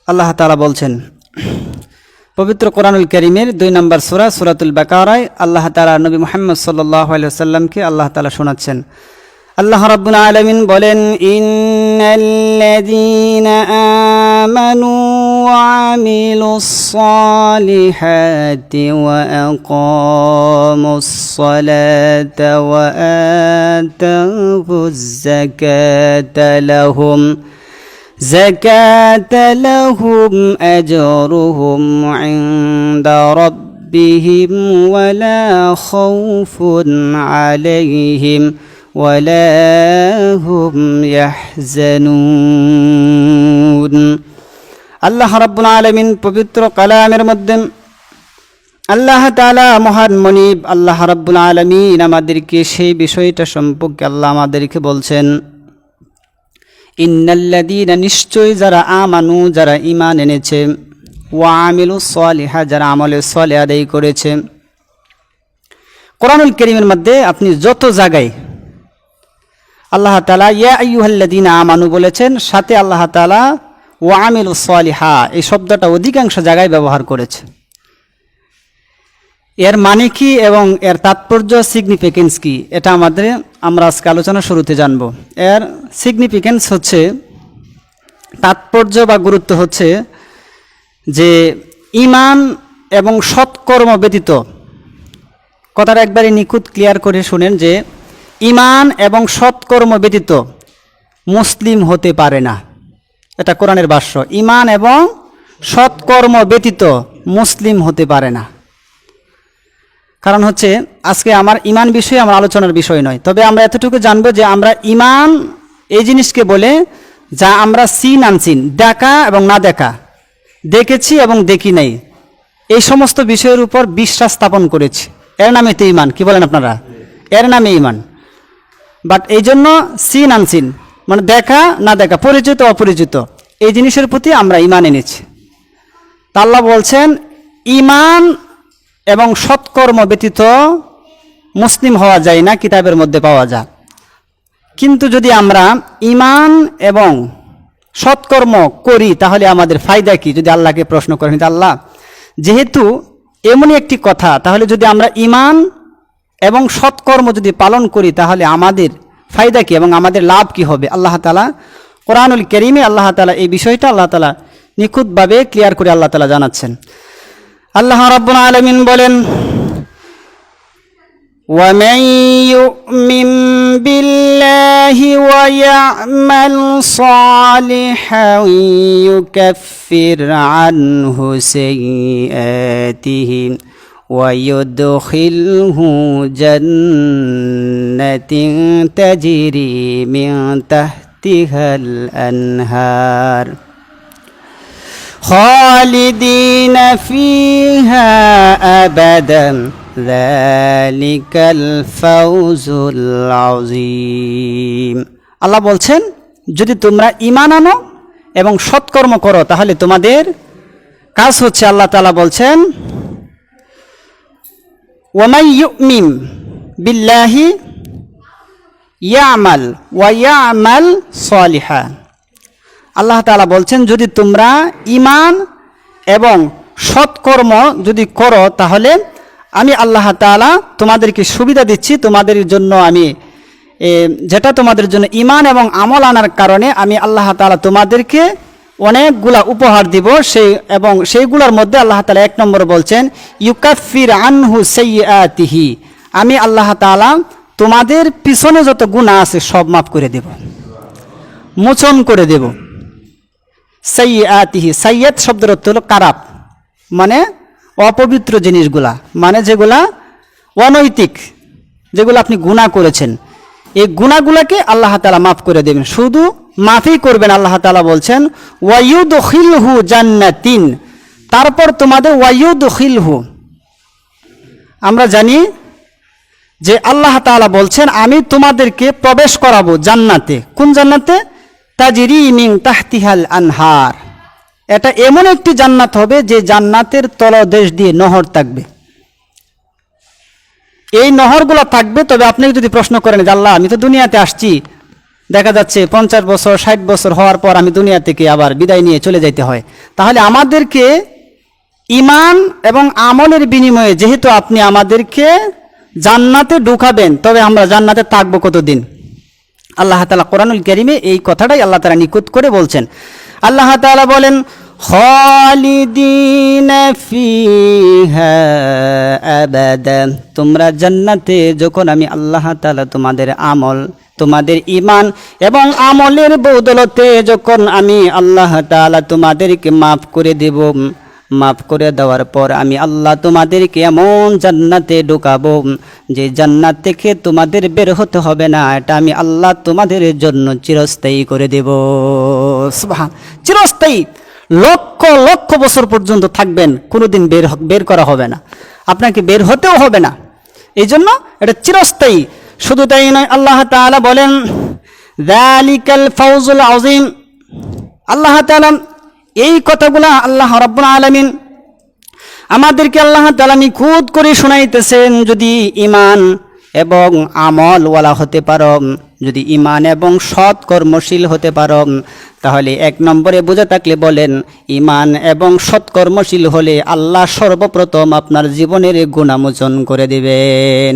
আল্লাহ তাআলা বলছেন পবিত্র কোরআনুল কারীমের 2 নম্বর সূরা সূরাতুল বাকারায় আল্লাহ তাআলা নবী মুহাম্মদ সাল্লাল্লাহু আলাইহি ওয়াসাল্লামকে আল্লাহ তাআলা শোনাচ্ছেন। আল্লাহ রাব্বুল আলামিন বলেন, ইন্নাল্লাযীনা আমানু ওয়া আমিলুস সালিহাতি ওয়া আকামুস সালাতা ওয়া আতাউজ যাকাতা লাহুম আজরুহুম ইনদা রাব্বিহিম ওয়ালা খাউফুন আলাইহিম ওয়ালা হুম ইয়াহজানুন। আল্লাহ রাব্বুল আলামিন পবিত্র কালামের মধ্যে আল্লাহ তাআলা মহান মনিব আল্লাহ রাব্বুল আলামিন আমাদেরকে সেই বিষয়টা সম্পর্কে আল্লাহ আমাদেরকে বলছেন, ইন্নাল্লাযীনা নিশ্চয় যারা আমানু যারা ঈমান এনেছে, ওয়া আমিলুস সালিহাত যারা আমলে সালেহ আদায় করেছে। কোরআনুল কারীমের মধ্যে আপনি যত জায়গায় আল্লাহ তাআলা ইয়া আইয়ুহাল্লাযীনা আমানু বলেছেন, সাথে আল্লাহ তাআলা ওয়া আমিলুস সালিহাত এই শব্দটা অধিকাংশ জায়গায় ব্যবহার করেছে। এর মানে কি এবং এর তাৎপর্য সিগনিফিকেন্স কি, এটা আমরা আজকে আলোচনা শুরুতে জানব। এর সিগনিফিকেন্স হচ্ছে, তাৎপর্য বা গুরুত্ব হচ্ছে যে ঈমান এবং সৎকর্ম ব্যতীত, কথাটা একবারে নিখুঁত ক্লিয়ার করে শুনেন, যে ঈমান এবং সৎকর্ম ব্যতীত মুসলিম হতে পারে না। এটা কোরআনের ভাষ্য, ঈমান এবং সৎকর্ম ব্যতীত মুসলিম হতে পারে না। কারণ হচ্ছে আজকে আমার ঈমান বিষয়ে আমার আলোচনার বিষয় নয়, তবে আমরা এতটুকু জানবো যে আমরা ঈমান এই জিনিসকে বলে যা আমরা সিন আনসিন, দেখা এবং না দেখা, দেখেছি এবং দেখি নাই, এই সমস্ত বিষয়ের উপর বিশ্বাস স্থাপন করেছি, এর নামে তো ঈমান। কি বলেন আপনারা? এর নামে ঈমান। বাট এই জন্য সিন আনসিন মানে দেখা না দেখা, পরিচিত অপরিচিত, এই জিনিসের প্রতি আমরা ঈমান এনেছি। তা আল্লাহ বলছেন ঈমান এবং সৎকর্ম ব্যতীত মুসলিম হওয়া যায় না, কিতাবের মধ্যে পাওয়া যায়। কিন্তু যদি আমরা ঈমান এবং সৎকর্ম করি তাহলে আমাদের ফায়দা কি? যদি আল্লাহকে প্রশ্ন করেন, আল্লাহ যেহেতু এমনই একটি কথা, তাহলে যদি আমরা ঈমান এবং সৎকর্ম যদি পালন করি তাহলে আমাদের ফায়দা কি এবং আমাদের লাভ কি হবে? আল্লাহ তাআলা কোরআনুল কারীমে আল্লাহ তাআলা এই বিষয়টা আল্লাহ তাআলা নিখুঁতভাবে ক্লিয়ার করে আল্লাহ তাআলা জানাচ্ছেন। আল্লাহ রাব্বুল আলামিন বলেন, وَمَن يُؤْمِن بِاللَّهِ وَيَعْمَلْ صَالِحًا يُكَفِّرْ عَنْهُ سَيِّئَاتِهِ وَيُدْخِلْهُ جَنَّاتٍ تَجْرِي مِن تَحْتِهَا الْأَنْهَارُ خالدين فيها أبدا ذلك الفوز العظيم। আল্লাহ বলছেন যদি তোমরা ঈমান আনো এবং সৎকর্ম করো তাহলে তোমাদের কাজ হচ্ছে, আল্লাহ তাআলা বলছেন ওয়ামান ইউমিন বিল্লাহি ইয়ামাল ওয়া ইয়ামাল সালিহা। আল্লাহ তাআলা বলছেন যদি তোমরা ঈমান এবং সৎকর্ম যদি করো তাহলে আমি আল্লাহ তাআলা তোমাদেরকে সুবিধা দিচ্ছি, তোমাদের জন্য আমি যেটা তোমাদের জন্য ঈমান এবং আমল আনার কারণে আমি আল্লাহ তাআলা তোমাদেরকে অনেকগুলা উপহার দিব। সেইগুলোর মধ্যে আল্লাহ তাআলা 1 নম্বর বলছেন ইউকাফির আনহু সাইয়্যাতিহি, আমি আল্লাহ তাআলা তোমাদের পিছনে যত গুনাহ আছে সব মাফ করে দেব, মোচন করে দেব। সাইয়্যাতিহি, সাইয়্যাত শব্দের অর্থ হলো খারাপ, মানে অপবিত্র জিনিসগুলা, মানে যেগুলা অনৈতিক, যেগুলো আপনি গুনাহ করেছেন, এই গুনাহগুলোকে আল্লাহ তাআলা মাফ করে দেবেন। শুধু মাফই করবেন, আল্লাহ তাআলা বলছেন ওয়ায়ুদখিলহু জান্নাতিন, তারপর তোমাদের ওয়ায়ুদখিলহু, আমরা জানি যে আল্লাহ তাআলা বলছেন আমি তোমাদেরকে প্রবেশ করাবো জান্নাতে। কোন জান্নাতে? তাজরি মিন তাহতিহাল আনহার, এটা এমন একটি জান্নাত হবে যে জান্নাতের তলদেশ দিয়ে নহর থাকবে। এই নহরগুলো থাকবে। তবে আপনি যদি প্রশ্ন করেন যে আল্লাহ আমি তো দুনিয়াতে আসছি, দেখা যাচ্ছে 50 বছর 60 বছর হওয়ার পর আমি দুনিয়া থেকে আবার বিদায় নিয়ে চলে যাইতে হয়। তাহলে আমাদেরকে ঈমান এবং আমলের বিনিময়ে যেহেতু আপনি আমাদেরকে জান্নাতে ঢুকাবেন, তবে আমরা জান্নাতে থাকবো কতদিন? আল্লাহ তাআলা কোরআনুল কারীমে এই কথাটাই আল্লাহ তাআলা নিকুত করে বলছেন। আল্লাহ তাআলা বলেন, খালিদিনা ফিহা আবাদা, তোমরা জান্নাতে যখন আমি আল্লাহ তাআলা তোমাদের আমল, তোমাদের ঈমান এবং আমলের বদৌলতে যখন আমি আল্লাহ তাআলা তোমাদেরকে মাফ করে দেব, মাফ করে দেওয়ার পর আমি আল্লাহ তোমাদেরকে এমন জান্নাতে ঢুকাবো যে জান্নাত থেকে তোমাদের বের হতে হবে না, এটা আমি আল্লাহ তোমাদের জন্য চিরস্থায়ী করে দেব। সুবহান, চিরস্থায়ী, লক্ষ লক্ষ বছর পর্যন্ত থাকবেন, কোনোদিন বের করা হবে না, আপনাকে বের হতেও হবে না। এই জন্য এটা চিরস্থায়ী। শুধু তাই নয়, আল্লাহ তাআলা বলেন, যালিকাল ফাউজুল আযীম। আল্লাহ তাআলা এই কথাগুলা আল্লাহ রাব্বুল আলামিন আমাদেরকে আল্লাহ তাআলা নিখুঁত করে শোনাইতেছেন। যদি ঈমান এবং আমল ওয়ালা হতে পারো, যদি ঈমান এবং সৎ কর্মশীল হতে পারো, তাহলে 1 নম্বরে বুঝে থাকলে বলেন, ঈমান এবং সৎ কর্মশীল হলে আল্লাহ সর্বপ্রথম আপনার জীবনের গুনাহমোচন করে দিবেন।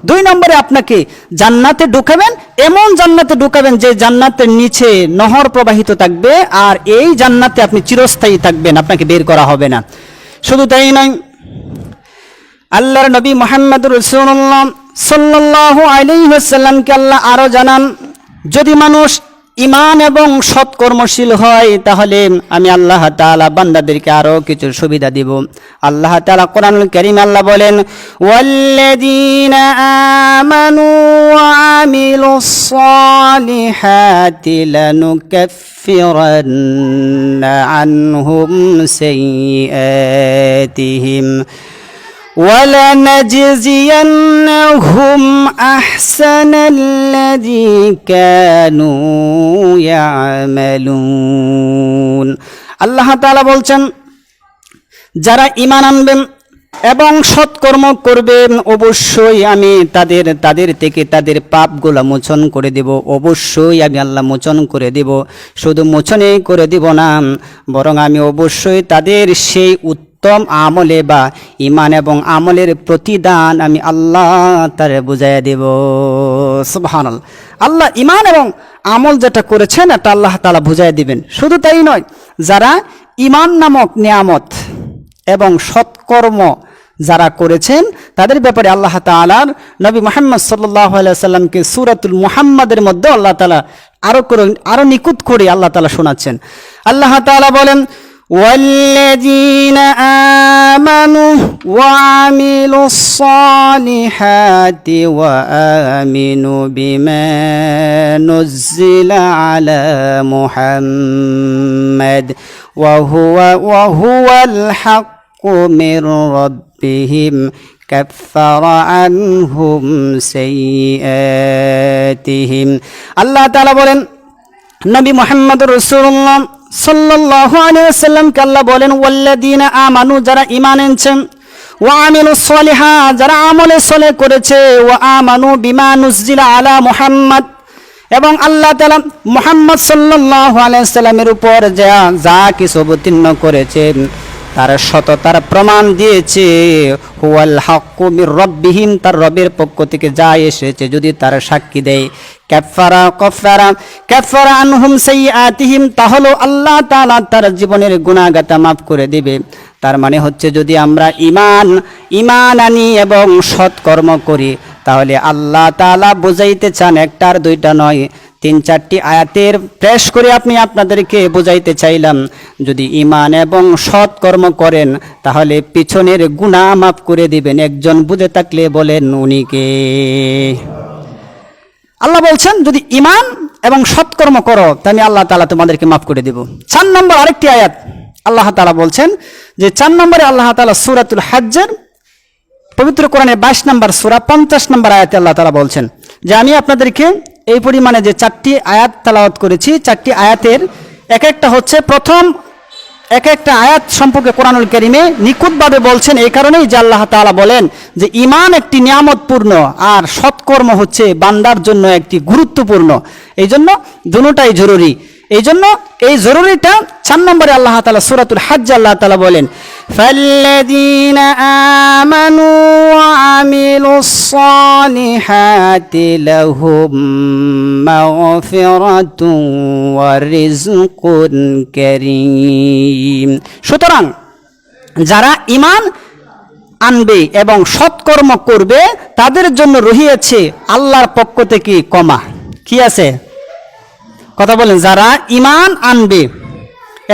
2 নম্বরে আপনাকে জান্নাতে ঢুকাবেন, এমন জান্নাতে ঢুকাবেন যে জান্নাতের নিচে নহর প্রবাহিত থাকবে, আর এই জান্নাতে আপনি চিরস্থায়ী থাকবেন, আপনাকে বের করা হবে না। শুধু তাই নয়, আল্লাহর নবী মুহাম্মদুর রাসূলুল্লাহ সাল্লাল্লাহু আলাইহি ওয়াসাল্লামকে আল্লাহ আরো জানান, যদি মানুষ ঈমান এবং সৎ কর্মশীল হয় তাহলে আমি আল্লাহ তাআলা বান্দাদেরকে আরো কিছু সুবিধা দিব। আল্লাহ তাআলা কোরআনুল কারীমে আল্লাহ বলেন, ওয়াল্লাযীনা আমানু ওয়া আমিলুস সালিহাতি লানুকাফফিরান্না আনহুম সাইয়্যাতিহিম وَلَنَجْزِيَنَّهُمْ أَحْسَنَ الَّذِي كَانُوا يَعْمَلُونَ। আল্লাহ তাআলা বলছেন, যারা ঈমান আনবেন এবং সৎকর্ম করবেন, অবশ্যই আমি তাদের থেকে তাদের পাপগুলো মোচন করে দেব। অবশ্যই আমি আল্লাহ মোচন করে দেব। শুধু মোচনই করে দেব না, বরং আমি অবশ্যই তাদের সেই উত্তম আমলে বা ঈমান এবং আমলের প্রতিদান আমি আল্লাহ তারে বুঝাইয়া দেব। সুবহানাল্লাহ, আল্লাহ ঈমান এবং আমল যেটা করেছেন এটা আল্লাহ তাআলা বুঝাইয়া দিবেন। শুধু তাই নয়, যারা ঈমান নামক নিয়ামত এবং সৎকর্ম যারা করেছেন তাদের ব্যাপারে আল্লাহ তাআলার নবী মুহাম্মদ সাল্লাল্লাহু আলাইহি ওয়াসাল্লামকে সূরাতুল মুহাম্মাদের মধ্যে আল্লাহ তাআলা আরো নিকুত করে আল্লাহ তাআলা শোনাচ্ছেন। আল্লাহ তাআলা বলেন, والذين آمنوا وعملوا الصالحات وآمنوا بما نزل على محمد وهو الحق من ربهم كفر عنهم سيئاتهم। আল্লাহ তাআলা বলেন, নবী মুহাম্মদুর রাসূলুল্লাহ সাল্লাল্লাহু আলাইহি ওয়াসাল্লামকে আল্লাহ বলেন, ওয়াল্লাযীনা আমানু, যারা ঈমান এনেছেন, ওয়া আমিলুস সালিহাত, যারা আমলে সালেহ করেছে, ওয়া আমানু বিমা নুজিলা আলা মুহাম্মদ, এবং আল্লাহ তাআলা মুহাম্মদ সাল্লাল্লাহু আলাইহি ওয়াসাল্লামের উপর যা কিছু অবতীর্ণ করেছে তার সততার প্রমাণ দিয়েছে। হুয়াল হাক্কু মির রাব্বিহিম, তার রবের পক্ষ থেকে যা এসেছে যদি তার সাক্ষী দেয়, কাফারা আনহুম সাইয়্যাতিহিম, তাহলে আল্লাহ তাআলা তার জীবনের গুনাহগাতা মাফ করে দিবে। তার মানে হচ্ছে, যদি আমরা ঈমান আনি এবং সৎকর্ম করি, তাহলে আল্লাহ তাআলা বুঝাইতে চান, একটার দুইটা নয়, 3-4টি আয়াতের পেশ করে আপনাদেরকে বোঝাইতে চাইলাম, যদি ঈমান এবং সৎকর্ম করেন তাহলে পিছনের গুনাহ মাফ করে দিবেন। একজন বুঝে থাকলে বলেন উনি কে? আল্লাহ বলছেন, যদি ঈমান এবং সৎকর্ম করো তাহলে আল্লাহ তাআলা তোমাদেরকে মাফ করে দেব। 4 নম্বর আরেকটি আয়াত আল্লাহ তাআলা বলছেন, যে 4 নম্বরে আল্লাহ তাআলা সূরাতুল হজ্জের পবিত্র কোরআনের 22 নম্বর সূরা 50 নম্বর আয়াতে আল্লাহ তাআলা বলছেন যে, আমি আপনাদেরকে এই পরিমাণে যে 4টি আয়াত তেলাওয়াত করেছি, 4টি আয়াতের এক একটা হচ্ছে, প্রথম এক একটা আয়াত সম্পর্কে কোরআনুল কারীমে নিখুঁতভাবে বলছেন। এই কারণেই যে আল্লাহ তাআলা বলেন যে ঈমান একটি নিয়ামতপূর্ণ আর সৎকর্ম হচ্ছে বান্দার জন্য একটি গুরুত্বপূর্ণ। এই জন্য দুটোটাই জরুরি। এই জন্য এই জরুরিটা 4 নম্বরে আল্লাহ তাআলা সূরাতুল হজ্জ আল্লাহ তাআলা বলেন, ফাল্লাযীনা আমানু ওয়া আমিলুস সালিহাতি লাহুম মাগফিরাতুন ওয়া রিজকুন কারীম। সুতরাং যারা ঈমান আনবে এবং সৎকর্ম করবে তাদের জন্য রহিয়েছে আল্লাহর পক্ষ থেকে ক্ষমা। কি আছে? কথা বলেন। যারা ঈমান আনবে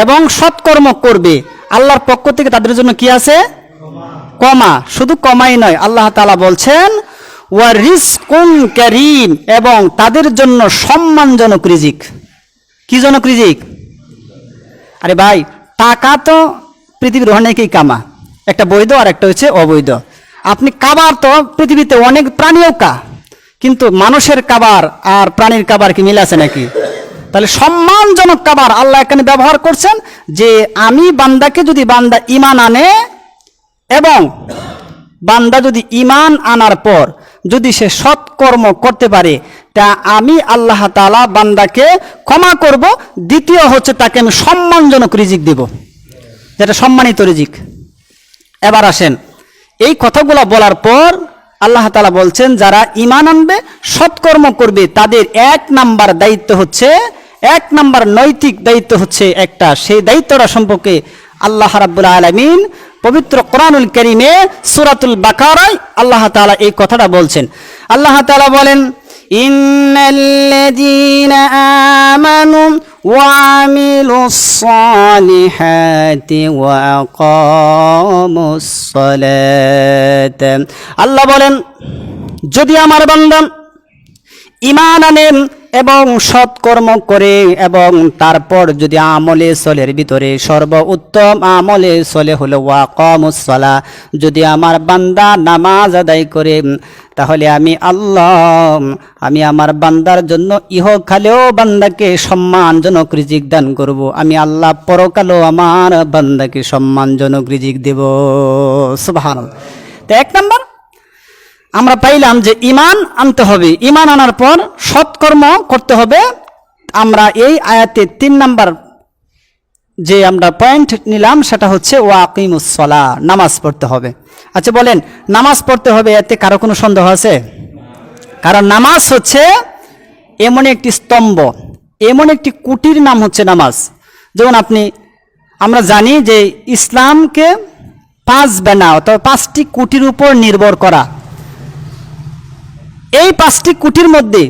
এবং সৎকর্ম করবে আল্লাহর পক্ষ থেকে তাদের জন্য কি আছে? ক্ষমা। শুধু ক্ষমাই নয়, আল্লাহ তাআলা বলছেন ওয়া রিজকুন কারীম, এবং তাদের জন্য সম্মানজনক রিজিক। কি জনক রিজিক? আরে ভাই, টাকা তো পৃথিবীর অনেকেই কামা, একটা বৈধ আর একটা হচ্ছে অবৈধ। আপনি কাবার তো পৃথিবীতে অনেক প্রাণীও কিন্তু মানুষের কাবার আর প্রাণীর কাবার কি মিল আছে নাকি? তাহলে সম্মানজনক কাবার আল্লাহ এখানে ব্যবহার করছেন যে আমি বান্দাকে, যদি বান্দা ঈমান আনে এবং বান্দা যদি ঈমান আনার পর যদি সে সৎকর্ম করতে পারে, তা আমি আল্লাহ তাআলা বান্দাকে ক্ষমা করব। দ্বিতীয় হচ্ছে তাকে আমি সম্মানজনক রিজিক দেব, যেটা সম্মানিত রিজিক। এবার আসেন, এই কথাগুলো বলার পর আল্লাহ তাআলা বলছেন যারা ঈমান আনবে সৎকর্ম করবে তাদের 1 নাম্বার দায়িত্ব হচ্ছে, 1 নাম্বার নৈতিক দায়িত্ব হচ্ছে একটা। সেই দায়িত্বটা সম্পর্কে আল্লাহ রাব্বুল আলামিন পবিত্র কোরআনুল কারীমে সূরাতুল বাকারায় আল্লাহ তাআলা এই কথাটা বলছেন। আল্লাহ তাআলা বলেন, ইন্নাল্লাযীনা আমানু ওয়া আমিলুস সালিহাতি ওয়া আকামুস সালাত। আল্লাহ বলেন, যদি আমার বান্দা ঈমান আনেন এবং সৎকর্ম করে এবং তারপর যদি আমলে সলের ভিতরে সর্বোত্তম আমলে সলে হলো ওয়া আকামুস সালাহ, যদি আমার বান্দা নামাজ আদায় করে, তাহলে আমি আল্লাহ আমার বান্দার জন্য ইহকালেও বান্দাকে সম্মানজনক রিজিক দান করব। আমি আল্লাহ পরকালেও আমার বান্দাকে সম্মানজনক রিজিক দেব। সুবহানাল্লাহ। তো 1 নাম্বার আমরা পাইলাম যে ঈমান আনতে হবে, ঈমান আনার পর সৎকর্ম করতে হবে। আমরা এই আয়াতে 3 নাম্বার যে আমরা পয়েন্ট নিলাম সেটা হচ্ছে ওয়া আকিমুস সালাহ, নামাজ পড়তে হবে। আচ্ছা বলেন, নামাজ পড়তে হবে, এতে কারো কোনো সন্দেহ আছে? কারণ নামাজ হচ্ছে এমন একটি স্তম্ভ, এমন একটি কুটির নাম হচ্ছে নামাজ। যেমন আমরা জানি যে ইসলামকে 5 বেনা অর্থাৎ 5টি কুটির উপর নির্ভর করা। এই 5টি কুটির মধ্যে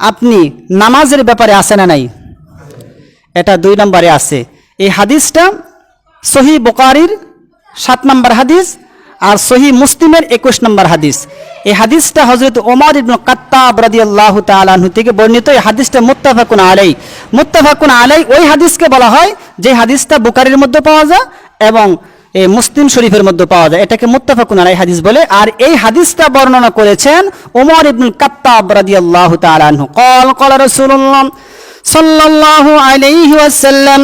আপনি নামাজের ব্যাপারে আছে না নাই? এটা 2 নম্বরে আছে। এই হাদিসটা সহিহ বুখারীর 7 নম্বর হাদিস আর সহিহ মুসলিমের 21 নম্বর হাদিস। এই হাদিসটা হযরত ওমর ইবনে খাত্তাব রাদিয়াল্লাহু তাআলা আনহু থেকে বর্ণিত। এই হাদিসটা মুত্তাফাকুন আলাইহি। মুত্তাফাকুন আলাইহি ওই হাদিসকে বলা হয় যে হাদিসটা বুখারীর মধ্যে পাওয়া যায় এবং এই মুসলিম শরীফের মধ্যে পাওয়া যায়, এটাকে মুত্তাফাকুন আলাইহি হাদিস বলে। আর এই হাদিসটা বর্ণনা করেছেন ওমর ইবনে খাত্তাব রাদিয়াল্লাহু তাআলা আনহু। ক্বালা রাসূলুল্লাহ সাল্লাল্লাহু আলাইহি ওয়াসাল্লাম,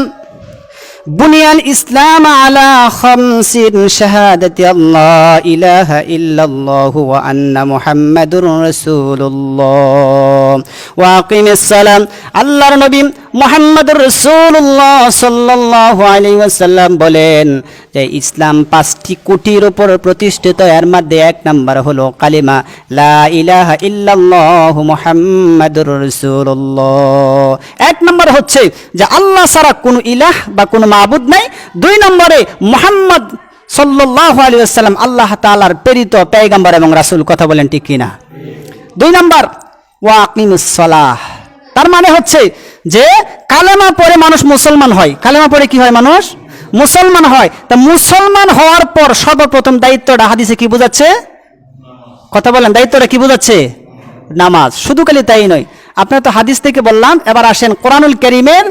বুনিয়াল ইসলাম আলা 5 শাহাদাতি আল্লাহ ইলাহা ইল্লাল্লাহু ওয়া আন্না মুহাম্মাদুর রাসূলুল্লাহ ওয়া আকিমিস সালাম। আল্লাহর নবী মুহাম্মদুর রাসূলুল্লাহ সাল্লাল্লাহু আলাইহি ওয়াসাল্লাম বলেন যে ইসলাম 5টি কুটির উপর প্রতিষ্ঠিত। এর মধ্যে 1 নাম্বার হলো কালিমা লা ইলাহা ইল্লাল্লাহু মুহাম্মাদুর রাসূলুল্লাহ। 1 নাম্বার হচ্ছে যে আল্লাহ ছাড়া কোনো ইলাহ বা কোনো মাবুদ নাই। 2 নম্বরে মুহাম্মদ সাল্লাল্লাহু আলাইহি ওয়াসাল্লাম আল্লাহ তাআলার প্রেরিত পয়গম্বর এবং রাসূল। কথা বলেন ঠিক কিনা? 2 নাম্বার ওয়া আকিমুস সালাহ, তার মানে হচ্ছে যে কালেমা পড়ে মানুষ মুসলমান হয়। কালেমা পড়ে কি হয়? মানুষ মুসলমান হয়। তা মুসলমান হওয়ার পর সর্বপ্রথম দায়িত্বটা হাদিসে কি বোঝাচ্ছে? কথা বলেন, দায়িত্বটা কি বোঝাচ্ছে? নামাজ। শুধু খালি তাই নয়, আপনারা তো হাদিস থেকে বললাম। এবার আসেন কোরআনুল কারীমের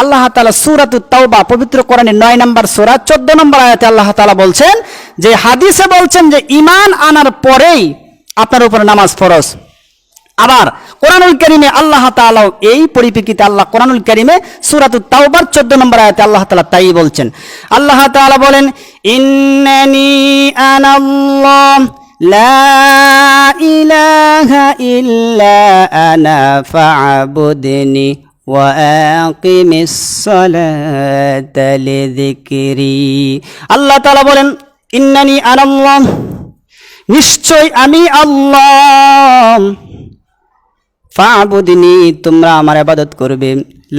আল্লাহ তাআলা সূরাতুত তাওবা, পবিত্র কোরআনের 9 নম্বর সূরা 14 নম্বর আয়াতে আল্লাহ তাআলা বলছেন যে হাদিসে বলছেন যে ঈমান আনার পরেই আপনার উপর নামাজ ফরজ। আবার কোরআনুল কারীমে আল্লাহ তাআলা এই পরিপ্রেক্ষিতে আল্লাহ কোরআনুল কারীমে সূরাতুত তাওবার 14 নম্বর আয়াতে আল্লাহ তাআলা তাই বলছেন। আল্লাহ তাআলা বলেন, ইন্নানি আনাল্লাহ লা ইলাহা ইল্লা আনা ফা'বুদনি ওয়া আকিমিস সালাতা লিযিকরি। আল্লাহ তাআলা বলেন, ইন্নানি আনাল্লাহ, নিশ্চয় আমি আল্লাহ, ফা'বুদনি, তোমরা আমার ইবাদত করবে,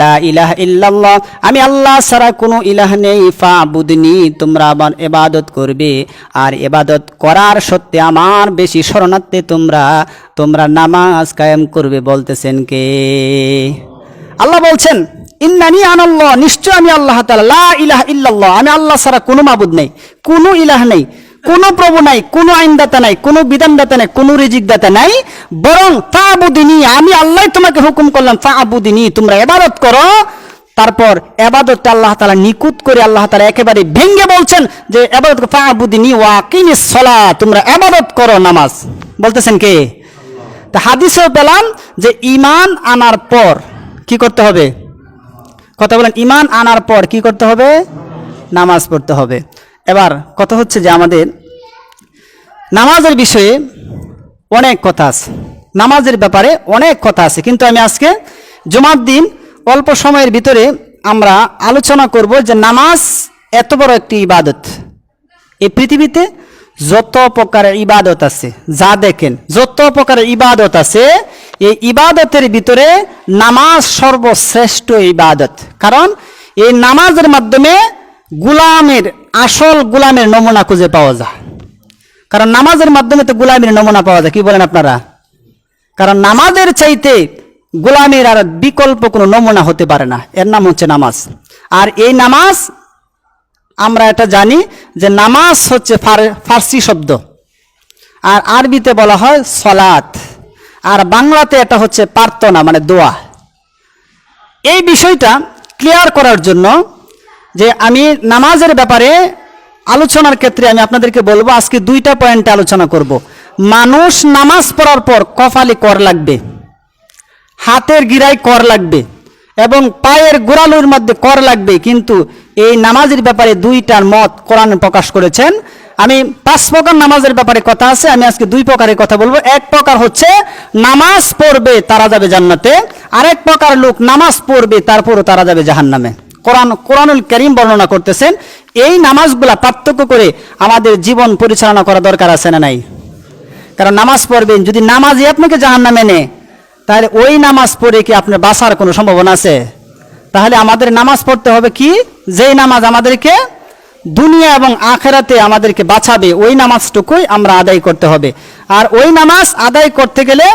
লা ইলাহা ইল্লাল্লাহ, আমি আল্লাহ ছাড়া কোনো ইলাহ নেই, ফা'বুদনি, তোমরা আমার ইবাদত করবে, আর ইবাদত করার সত্ত্বে আমার বেশি শরণার্থে তোমরা নামাজ কায়েম করবে। বলতেছেন কে? আল্লাহ বলছেন, ইন্নানি আনাল্লাহ, নিশ্চয় আমি আল্লাহ তাআলা, লা ইলাহা ইল্লাল্লাহ, আমি আল্লাহ ছাড়া কোনো মাবুদ নেই, কোনো ইলাহ নেই, কোনো প্রভু নাই, কোনো আইনদাতা নাই, কোনো বিধানদাতা নাই, কোনো রিজিকদাতা নাই, বরং ফা'বুদনি, আমি আল্লাহ তোমাকে হুকুম করলাম, ফা'বুদনি, তোমরা ইবাদত করো। তারপর ইবাদতটা আল্লাহ তাআলা নিকুত করে আল্লাহ তাআলা একেবারে ভেঙে বলছেন যে ইবাদত ফা'বুদনি ওয়া আকিমিস সালাত, তোমরা ইবাদত করো, নামাজ। বলতেছেন কে? তা হাদিসেও পেলাম যে ঈমান আনার পর কি করতে হবে? কথা বলেন, ঈমান আনার পর কি করতে হবে? নামাজ পড়তে হবে। এবার কথা হচ্ছে যে আমাদের নামাজের বিষয়ে অনেক কথা আছে, নামাজের ব্যাপারে অনেক কথা আছে, কিন্তু আমি আজকে জুমার দিন অল্প সময়ের ভিতরে আমরা আলোচনা করব যে নামাজ এত বড় একটি ইবাদত। এই পৃথিবীতে যত প্রকারের ইবাদত আছে, যা দেখেন যত প্রকারের ইবাদত আছে, এই ইবাদতের ভিতরে নামাজ সর্বশ্রেষ্ঠ ইবাদত। কারণ এই নামাজের মাধ্যমে আসল গোলামের নমুনা খুঁজে পাওয়া যায়। কারণ নামাজের মাধ্যমে তো গোলামের নমুনা পাওয়া যায়, কি বলেন আপনারা? কারণ নামাজের চাইতে গোলামের আর বিকল্প কোনো নমুনা হতে পারে না, এর নাম হচ্ছে নামাজ। আর এই নামাজ আমরা এটা জানি যে নামাজ হচ্ছে ফার্সি শব্দ, আর আরবিতে বলা হয় সলাত, আর বাংলাতে এটা হচ্ছে প্রার্থনা, মানে দোয়া। এই বিষয়টা ক্লিয়ার করার জন্য যে আমি নামাজের ব্যাপারে আলোচনার ক্ষেত্রে আমি আপনাদেরকে বলবো, আজকে দুইটা পয়েন্টে আলোচনা করব। মানুষ নামাজ পড়ার পর কপালে কর লাগবে, হাতের গিরায় কর লাগবে, এবং পায়ের গোড়ালির মধ্যে কর লাগবে, কিন্তু এই নামাজের ব্যাপারে দুইটার মত কোরআন প্রকাশ করেছেন। আমি 5 প্রকার নামাজের ব্যাপারে কথা আছে, আমি আজকে 2 প্রকারের কথা বলবো। এক প্রকার হচ্ছে নামাজ পড়বে তারা যাবে জান্নাতে, আরেক প্রকার লোক নামাজ পড়বে তারপরও তারা যাবে জাহান্নামে। কোরআনুল কারীম বর্ণনা করতেছেন। এই নামাজগুলা পার্থক্য করে আমাদের জীবন পরিচালনা করা দরকার আছে না নাই? কারণ নামাজ পড়বেন, যদি নামাজই আপনাকে জাহান্নামে নেয়, তাহলে ওই নামাজ পড়ে কি আপনার বাঁচার কোনো সম্ভাবনা আছে? তাহলে আমাদের নামাজ পড়তে হবে কি, যেই নামাজ আমাদেরকে দুনিয়া এবং আখেরাতে আমাদেরকে বাঁচাবে, ওই নামাজটুকুই আমরা আদায় করতে হবে। আর ওই নামাজ আদায় করতে গেলে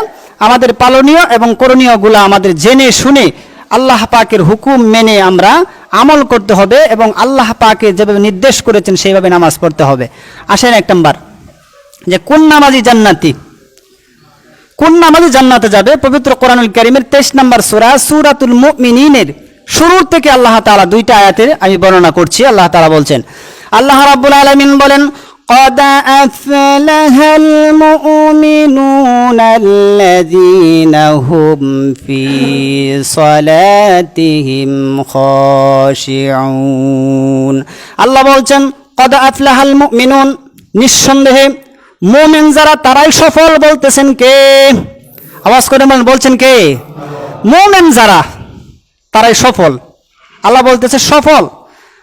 আমাদের পালনীয় এবং করণীয়গুলো আমাদের জেনে শুনে আল্লাহ পাকের হুকুম মেনে আমরা আমল করতে হবে, এবং আল্লাহ পাকে যেভাবে নির্দেশ করেছেন সেইভাবে নামাজ পড়তে হবে। আসেন 1 নাম্বার, যে কোন নামাজি জান্নাতি, কোন নামাজি জান্নাতে যাবে? পবিত্র কোরআনুল কারীমের 23 নম্বর সূরা সূরাতুল মুমিনিনের শুরু থেকে আল্লাহ তাআলা 2টা আয়াতের আমি বর্ণনা করছি। আল্লাহ তাআলা বলছেন, আল্লাহ রাব্বুল আলামিন বলেন, قد أفلح المؤمنون الذين هم في صلاتهم خاشعون। আল্লাহ বলছেন, قد أفلح المؤمنون, নিঃসন্দেহে মুমিন যারা তারাই সফল। বলতেছেন কে? আওয়াজ করে বলছেন কে? মুমিন যারা তারাই সফল। আল্লাহ বলতেছে সফল।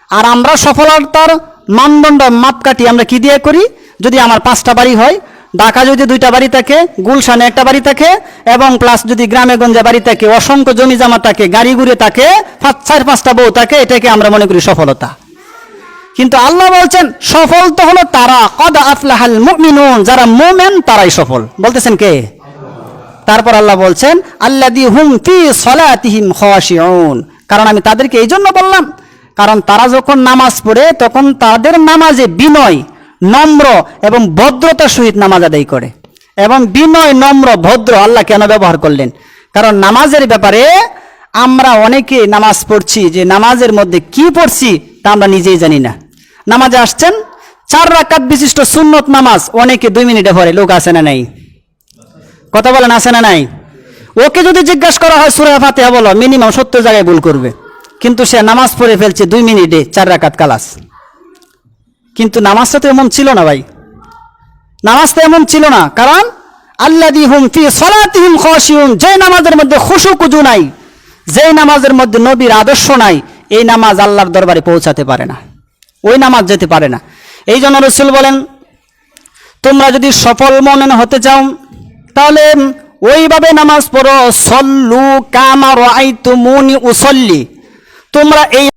আর আমরা সফলতার মানদণ্ড মাপকাঠি আমরা কি দিয়ে করি? যদি আমার 5টা বাড়ি হয়, ঢাকা যদি 2টা বাড়ি থাকে, গুলশানে 1টা বাড়ি থাকে, এবং প্লাস যদি গ্রামে গঞ্জে বাড়ি থাকে, অসংখ্য জমি জমা থাকে, গাড়ি ঘুরে থাকে, 4-5টা বউ থাকে, এটাকে আমরা মনে করি সফলতা। কিন্তু আল্লাহ বলছেন সফল তো হলো তারা, কদ আফলাহাল মুমিনুন, যারা মুমিন তারাই সফল। বলতেছেন কে? তারপর আল্লাহ বলছেন, আল্লাযী হুম ফি সলাতিহিম খাশিউন, কারণ আমি তাদেরকে এই জন্য বললাম, কারণ তারা যখন নামাজ পড়ে তখন তাদের নামাজে বিনয়, নম্র এবং ভদ্রতার সহিত নামাজ আদায় করে। এবং বিনয়, নম্র, ভদ্র আল্লাহ কেন ব্যবহার করলেন? কারণ নামাজের ব্যাপারে আমরা অনেকে নামাজ পড়ছি, যে নামাজের মধ্যে কি পড়ছি তা আমরা নিজেই জানি না। নামাজে আসছেন, 4 রাকাত বিশিষ্ট সুন্নত নামাজ অনেকে 2 মিনিটে পড়ে। লোক আছে না নাই? কথা বলেন, আছে না নাই? ওকে যদি জিজ্ঞাসা করা হয় সূরা ফাতিহা বলো, মিনিমাম 70 জায়গায় ভুল করবে, কিন্তু সে নামাজ পড়ে ফেলছে 2 মিনিটে 4 রাকাত কালাস। কিন্তু নামাজটা তো এমন ছিল না ভাই, নামাজটা এমন ছিল না। কারণ আল্লাযীহুম ফি সালাতিহিম খাশিউন, যে নামাজের মধ্যে খুশু কুজু নাই, যে নামাজের মধ্যে নবীর আদর্শ নাই, এই নামাজ আল্লাহর দরবারে পৌঁছাতে পারে না, ওই নামাজ যেতে পারে না। এই জন্য রাসূল বলেন, তোমরা যদি সফল মনে হতে চাও তাহলে ওইভাবে নামাজ পড়ো, সল্লু কামা রাআইতুমুনি উসাল্লি, তোমরা এই